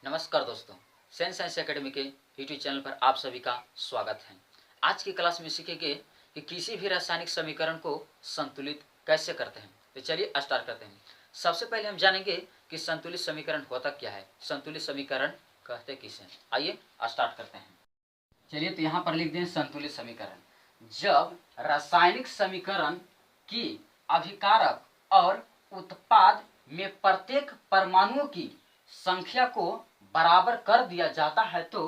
नमस्कार दोस्तों, science academy के यूट्यूब चैनल पर आप सभी का स्वागत है। आज की क्लास में सीखेंगे कि किसी भी रासायनिक समीकरण को संतुलित कैसे करते हैं। तो चलिए स्टार्ट करते हैं। सबसे पहले हम जानेंगे कि संतुलित समीकरण होता क्या है, संतुलित समीकरण कहते किसे। आइए स्टार्ट करते हैं। चलिए तो यहाँ पर लिख दें संतुलित समीकरण। जब रासायनिक समीकरण की अभिकारक और उत्पाद में प्रत्येक परमाणुओं की संख्या को बराबर कर दिया जाता है तो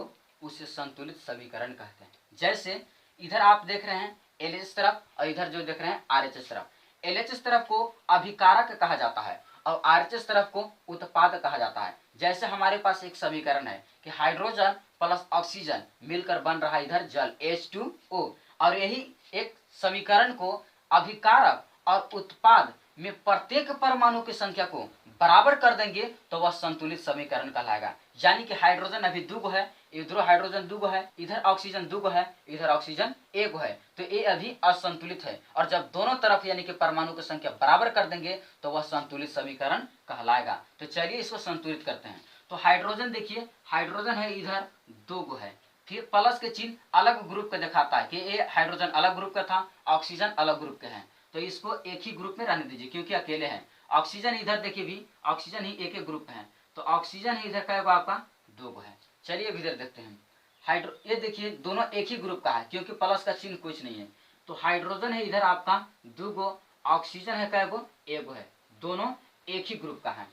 उसे संतुलित समीकरण कहते हैं। जैसे इधर आप देख रहे हैं LH तरफ और इधर जो देख रहे हैं RHS तरफ। LHS तरफ को अभिकारक कहा जाता है और RHS तरफ को उत्पाद कहा जाता है। जैसे हमारे पास एक समीकरण है कि हाइड्रोजन प्लस ऑक्सीजन मिलकर बन रहा है इधर जल H2O, और यही एक समीकरण को अभिकारक और उत्पाद में प्रत्येक परमाणु की संख्या को बराबर कर देंगे तो वह संतुलित समीकरण कहलाएगा। यानी कि हाइड्रोजन अभी दुगो है, इधर हाइड्रोजन दुगो है, इधर ऑक्सीजन दुगो है, इधर ऑक्सीजन एक है, तो ये अभी असंतुलित है। और जब दोनों तरफ यानी कि परमाणु की संख्या बराबर कर देंगे तो वह संतुलित समीकरण कहलाएगा। तो चलिए इसको संतुलित करते हैं। तो हाइड्रोजन देखिए, हाइड्रोजन है इधर दुगो है, फिर प्लस के चिन्ह अलग ग्रुप का दिखाता है कि ये हाइड्रोजन अलग ग्रुप का था, ऑक्सीजन अलग ग्रुप के हैं, तो इसको एक ही ग्रुप में रहने दीजिए क्योंकि अकेले हैं। ऑक्सीजन इधर देखिए भी ऑक्सीजन ही एक ग्रुप है, तो ऑक्सीजन ही इधर का आपका दो है। चलिए इधर देखते हैं हाइड्रो, ये देखिए दोनों एक ही ग्रुप का है क्योंकि प्लस का चिन्ह कुछ नहीं है। तो हाइड्रोजन है इधर आपका दुगो, ऑक्सीजन है कैगो एगो है, दोनों एक ही ग्रुप का है।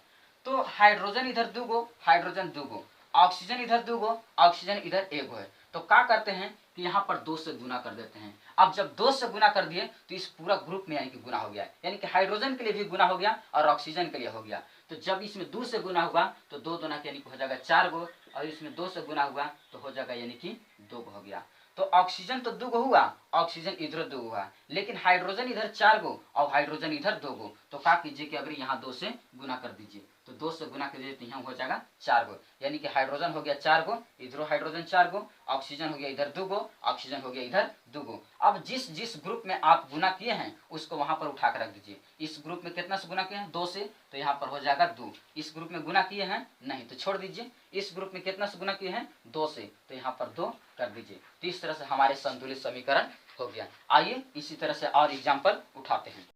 तो हाइड्रोजन इधर दुगो, हाइड्रोजन दुगो, ऑक्सीजन इधर दुगो, ऑक्सीजन इधर एगो है। तो क्या करते हैं कि यहाँ पर 2 से गुना कर देते हैं। अब जब 2 से गुना कर दिए तो इस पूरा ग्रुप में यानी कि गुना हो गया, यानी कि हाइड्रोजन के लिए भी गुना हो गया और ऑक्सीजन के लिए हो गया। तो जब इसमें 2 से गुना हुआ तो 2 दुना यानी कि हो जाएगा 4 गो, और इसमें 2 से गुना हुआ तो हो जाएगा यानी कि 2 गो हो गया। तो ऑक्सीजन तो 2 गो हुआ, ऑक्सीजन इधर 2 गो हुआ, लेकिन हाइड्रोजन इधर 4 गो और हाइड्रोजन इधर 2 गो। तो क्या कीजिए कि अगर यहाँ 2 से गुना कर दीजिए तो 2 से गुना कीजिए तो यहाँ हो जाएगा 4 गो, यानी कि हाइड्रोजन हो गया 4 गो, इधर हाइड्रोजन 4 गो, ऑक्सीजन हो गया इधर 2 गो, ऑक्सीजन हो गया इधर 2 गो। अब जिस जिस ग्रुप में आप गुना किए हैं उसको वहां पर उठा कर रख दीजिए। इस ग्रुप में कितना से गुना किए हैं 2 से, तो यहाँ पर हो जाएगा 2। इस ग्रुप में गुना किए हैं नहीं तो छोड़ दीजिए। इस ग्रुप में कितना से गुना किए हैं 2 से, तो यहाँ पर 2 कर दीजिए। तो इस तरह से हमारे संतुलित समीकरण हो गया। आइए इसी तरह से और एग्जाम्पल उठाते हैं।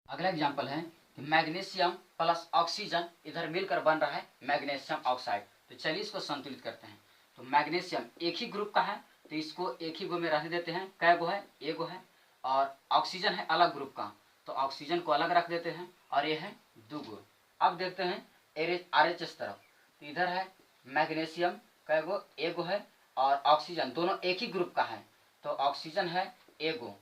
अगला एग्जाम्पल है कि मैग्नीशियम प्लस ऑक्सीजन इधर मिलकर बन रहा है मैग्नीशियम ऑक्साइड। तो चलिए इसको संतुलित करते हैं। तो मैग्नीशियम एक ही ग्रुप का है तो इसको एक ही गो में रहने देते हैं। कै गो है, एगो है, और ऑक्सीजन है अलग ग्रुप का तो ऑक्सीजन को अलग रख देते हैं और ये है 2 गो। अब देखते हैं RHS तरफ, तो इधर है मैग्नीशियम कै गो, एगो है, और ऑक्सीजन दोनों एक ही ग्रुप का है तो ऑक्सीजन है एगो।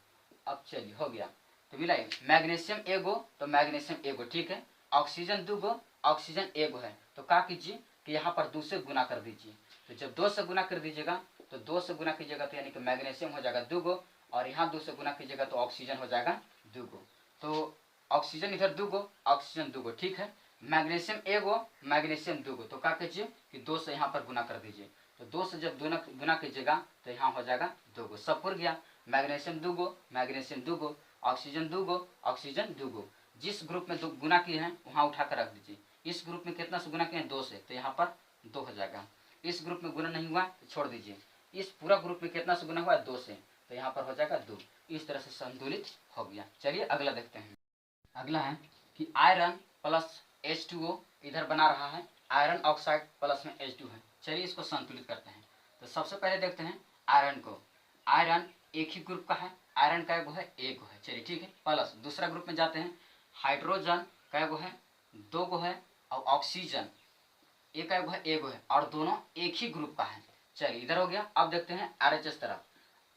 अब चलिए हो गया, तो मिला मैग्नीशियम एगो तो मैग्नीशियम एगो, ठीक है। ऑक्सीजन 2 गो, ऑक्सीजन एगो है, तो क्या कीजिए कि यहाँ पर 2 से गुना कर दीजिए। तो जब 2 से गुना कर दीजिएगा तो 2 से गुना कीजिएगा तो यानी कि मैग्नीशियम हो जाएगा 2 गो, और यहाँ 2 से गुना कीजिएगा तो ऑक्सीजन हो जाएगा 2 गो। तो ऑक्सीजन इधर 2 गो, ऑक्सीजन 2 गो, ठीक है। मैग्नीशियम एगो, मैग्नीशियम 2 गो, तो क्या कीजिए कि 2 से यहाँ पर गुना कर दीजिए। तो 2 से जब गुना कीजिएगा तो यहाँ हो जाएगा 2 गो, सब पुर गया। मैग्नीशियम 2 गो, मैग्नीशियम 2 गो, ऑक्सीजन 2 गो, ऑक्सीजन 2 गो। जिस ग्रुप में गुना किए हैं वहाँ उठा कर रख दीजिए। इस ग्रुप में कितना से गुना किए हैं 2 से, तो यहाँ पर 2 हो जाएगा। इस ग्रुप में गुना नहीं हुआ तो छोड़ दीजिए। इस पूरा ग्रुप में कितना से गुना हुआ है 2 से, तो यहाँ पर हो जाएगा 2। इस तरह से संतुलित हो गया। चलिए अगला देखते हैं। अगला है कि आयरन प्लस H2O इधर बना रहा है, आयरन ऑक्साइड प्लस में H2 है। चलिए इसको संतुलित करते हैं। तो सबसे पहले देखते हैं आयरन को। आयरन एक ही ग्रुप का है, आयरन का एगो है, एगो है, चलिए ठीक है। प्लस दूसरा ग्रुप में जाते हैं, हाइड्रोजन का एगो है, 2 गो है, और ऑक्सीजन एक एगो है, एगो है, और दोनों एक ही ग्रुप का है। चलिए इधर हो गया। अब देखते हैं RHS तरफ।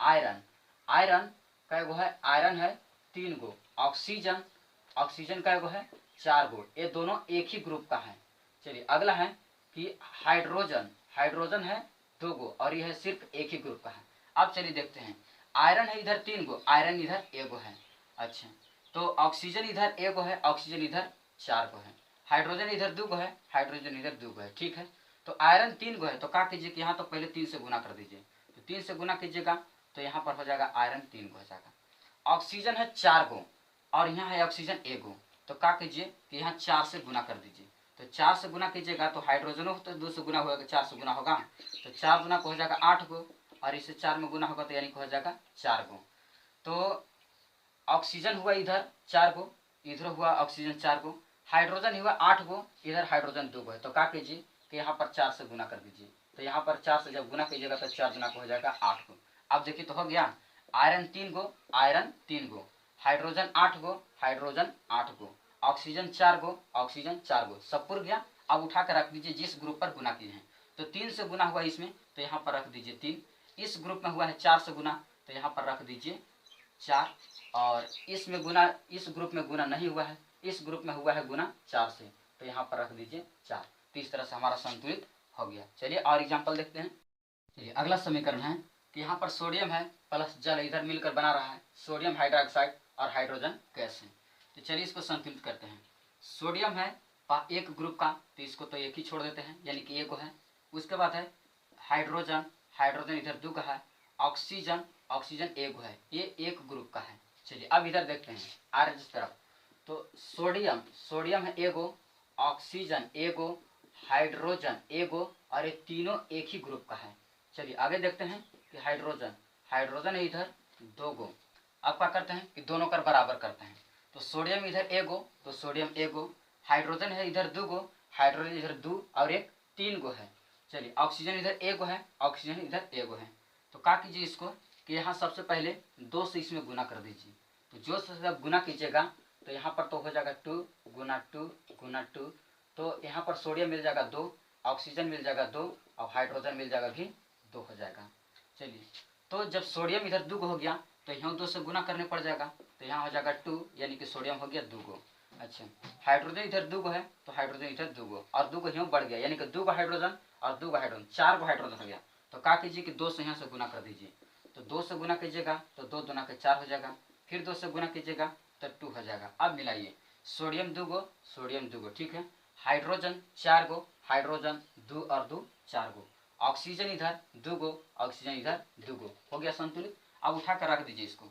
आयरन, आयरन का एगो है, आयरन है 3 गो, ऑक्सीजन, ऑक्सीजन का एगो है 4 गो, ये दोनों एक ही ग्रुप का है। चलिए अगला है कि हाइड्रोजन, हाइड्रोजन है 2 गो और यह सिर्फ एक ही ग्रुप का है। अब चलिए देखते हैं, आयरन है इधर 3 गो, आयरन इधर एगो है, अच्छा। तो ऑक्सीजन इधर एगो है, ऑक्सीजन इधर 4 गो है, हाइड्रोजन इधर 2 गो है, हाइड्रोजन इधर 2 गो है, ठीक है। तो आयरन 3 गो है तो क्या कीजिए कि यहाँ तो पहले 3 से गुना कर दीजिए। तो 3 से गुना कीजिएगा तो यहाँ पर हो जाएगा आयरन 3 गो हो जाएगा। ऑक्सीजन है 4 गो और यहाँ है ऑक्सीजन एगो, तो क्या कीजिए कि यहाँ 4 से गुना कर दीजिए। तो 4 से गुना कीजिएगा तो हाइड्रोजनों तो 2 से गुना होगा, 4 से गुना होगा, तो 4 गुना को हो जाएगा 8 गो, और इससे 4 में गुना होगा तो यानी कि हो जाएगा 4 गो। तो ऑक्सीजन हुआ इधर 4 गो, इधर हुआ ऑक्सीजन 4 गो, हाइड्रोजन हुआ 8 गो, इधर हाइड्रोजन 2 गो है। तो क्या कीजिए कि यहाँ पर 4 से गुना कर दीजिए, तो यहाँ पर 4 से जब गुना कीजिएगा तो 4 गुना को हो जाएगा 8 गो। अब देखिए तो हो गया, आयरन 3 गो, आयरन 3 गो, हाइड्रोजन 8 गो, हाइड्रोजन 8 गो, ऑक्सीजन 4 गो, ऑक्सीजन 4 गो, सब पुर गया। अब उठा कर रख दीजिए जिस ग्रुप पर गुना किए हैं, तो 3 से गुना हुआ इसमें, तो यहाँ पर रख दीजिए 3। इस ग्रुप में हुआ है 4 से गुना, तो यहाँ पर रख दीजिए 4, और इसमें गुना, इस ग्रुप में गुना नहीं हुआ है, इस ग्रुप में हुआ है गुना 4 से, तो यहाँ पर रख दीजिए 4। तो इस तरह से हमारा संतुलित हो गया। चलिए और एग्जाम्पल देखते हैं। चलिए अगला समीकरण है कि यहाँ पर सोडियम है प्लस जल इधर मिलकर बना रहा है सोडियम हाइड्रोक्साइड और हाइड्रोजन गैस है। तो चलिए इसको संतुलित करते हैं। सोडियम है एक ग्रुप का, तो इसको तो एक ही छोड़ देते हैं, यानी कि एक है। उसके बाद है हाइड्रोजन, हाइड्रोजन इधर 2 का है, ऑक्सीजन, ऑक्सीजन 1 है, ये एक ग्रुप का है। चलिए अब इधर देखते हैं आर इस तरफ, तो सोडियम, सोडियम है 1, ऑक्सीजन 1, हाइड्रोजन 1, और ये तीनों एक ही ग्रुप का है। चलिए आगे देखते हैं कि हाइड्रोजन, हाइड्रोजन है इधर 2। अब क्या करते हैं कि दोनों का बराबर करते हैं, तो सोडियम इधर 1, तो सोडियम 1, हाइड्रोजन है इधर 2, हाइड्रोजन इधर 2 और एक 3 है। चलिए ऑक्सीजन इधर 1 है, ऑक्सीजन इधर 1 है। तो क्या कीजिए इसको कि यहाँ सबसे पहले 2 से इसमें गुना कर दीजिए, तो जो से जब गुना कीजिएगा तो यहाँ पर तो हो जाएगा 2 गुना 2 गुना 2, तो यहाँ पर सोडियम मिल जाएगा 2, ऑक्सीजन मिल जाएगा 2, और हाइड्रोजन मिल जाएगा भी 2 हो जाएगा। चलिए तो जब सोडियम इधर 2 हो गया तो यहाँ 2 से गुना करने पड़ जाएगा, तो यहाँ हो जाएगा 2, यानी कि सोडियम हो गया 2। अच्छा, हाइड्रोजन इधर 2 है, तो हाइड्रोजन इधर 2, और 2 यहाँ बढ़ गया, यानी कि 2 हाइड्रोजन और 2 हाइड्रोजन, 4 हाइड्रोजन हो गया। तो क्या कीजिए कि 2 से यहाँ से गुना कर दीजिए, तो 2 से गुना कीजिएगा तो 2 दूना के 4 हो जाएगा, फिर 2 से गुना कीजिएगा तो 2 हो जाएगा। अब मिलाइए, सोडियम 2, सोडियम 2, ठीक है, हाइड्रोजन 4, हाइड्रोजन 2 और 2 4, ऑक्सीजन इधर 2, ऑक्सीजन इधर 2, हो गया संतुलित। अब उठा कर रख दीजिए इसको,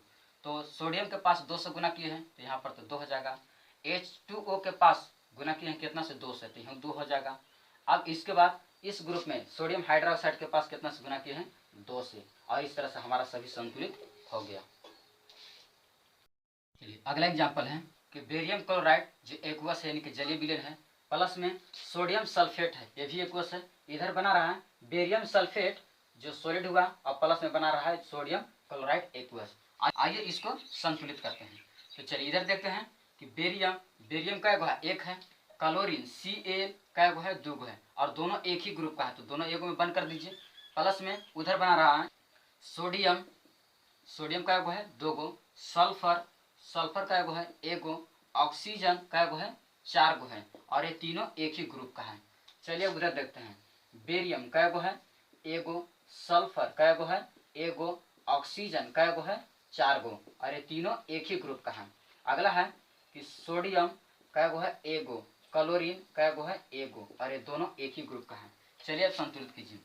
तो सोडियम के पास 2 से गुना किए हैं तो यहाँ पर तो 2 हो जाएगा, H2O के पास गुना किए हैं कितना से 2 से, तो यहाँ 2 हो जाएगा। अब इसके बाद इस ग्रुप में सोडियम हाइड्रोक्साइड के पास कितना से गुना किए हैं 2 से, और इस तरह से हमारा सभी संतुलित हो गया। चलिए अगला एग्जाम्पल है कि बेरियम क्लोराइड जो एक्वस है यानी कि जलीय विलयन है, प्लस में सोडियम सल्फेट है, ये भी एक्वस है, इधर बना रहा है बेरियम सल्फेट जो सॉलिड हुआ, और प्लस में बना रहा है सोडियम क्लोराइड एक्वस। आइए इसको संतुलित करते हैं। तो चलिए इधर देखते हैं कि बेरियम, बेरियम का है 1 है, क्लोरीन Cl का है 2 है, और दोनों एक ही ग्रुप का है, तो दोनों एक में बंद कर दीजिए। प्लस में उधर बना रहा है सोडियम, सोडियम का है 2, सल्फर, सल्फर का है 1, ऑक्सीजन का है 4 है, और ये तीनों एक ही ग्रुप का है। चलिए उधर देखते हैं, बेरियम का है 1, सल्फर का है 1, ऑक्सीजन का है 4, और ये तीनों एक ही ग्रुप का है। अगला है कि सोडियम का है 1, क्लोरीन का है 1, और ये दोनों एक ही ग्रुप का है। चलिए संतुलित कीजिए,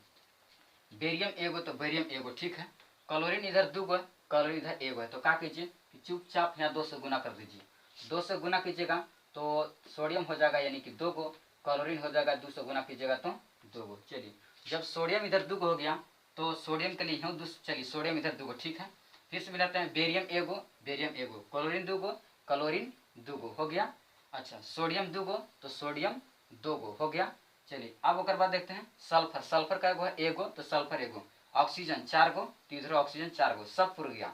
बेरियम 1 तो बेरियम 1, ठीक है, क्लोरीन इधर 2 है, क्लोरीन इधर 1 है, तो क्या कीजिए कि चुपचाप यहाँ 2 से गुना कर दीजिए, 2 से गुना कीजिएगा तो सोडियम हो जाएगा यानी कि 2, क्लोरीन हो जाएगा 2 से गुना कीजिएगा तो 2। चलिए जब सोडियम इधर 2 हो गया तो सोडियम के लिए यहाँ 2, चलिए सोडियम इधर 2, ठीक है, फिर से मिलाते हैं बेरियम 1, बेरियम 1, क्लोरीन 2, क्लोरीन 2 हो गया। अच्छा, सोडियम 2 तो सोडियम 2 हो गया। चलिए अब ओकर बाद देखते हैं सल्फर, सल्फर का है 1, तो सल्फर 1, ऑक्सीजन 4, तो इधर ऑक्सीजन 4, सब पुर गया।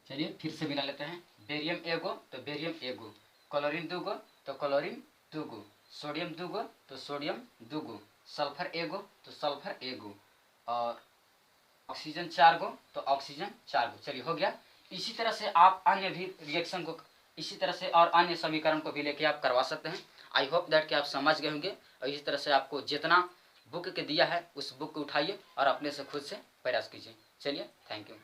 चलिए फिर से मिला लेते हैं, बेरियम 1 तो बेरियम 1, क्लोरीन 2 तो क्लोरीन 2, सोडियम 2 तो सोडियम 2, सल्फर 1 तो सल्फर 1, और ऑक्सीजन 4 तो ऑक्सीजन 4। चलिए हो गया। इसी तरह से आप अन्य भी रिएक्शन को इसी तरह से और अन्य समीकरण को भी लेके आप करवा सकते हैं। आई होप दैट कि आप समझ गए होंगे, और इसी तरह से आपको जितना बुक के दिया है उस बुक को उठाइए और अपने से खुद से प्रयास कीजिए। चलिए थैंक यू।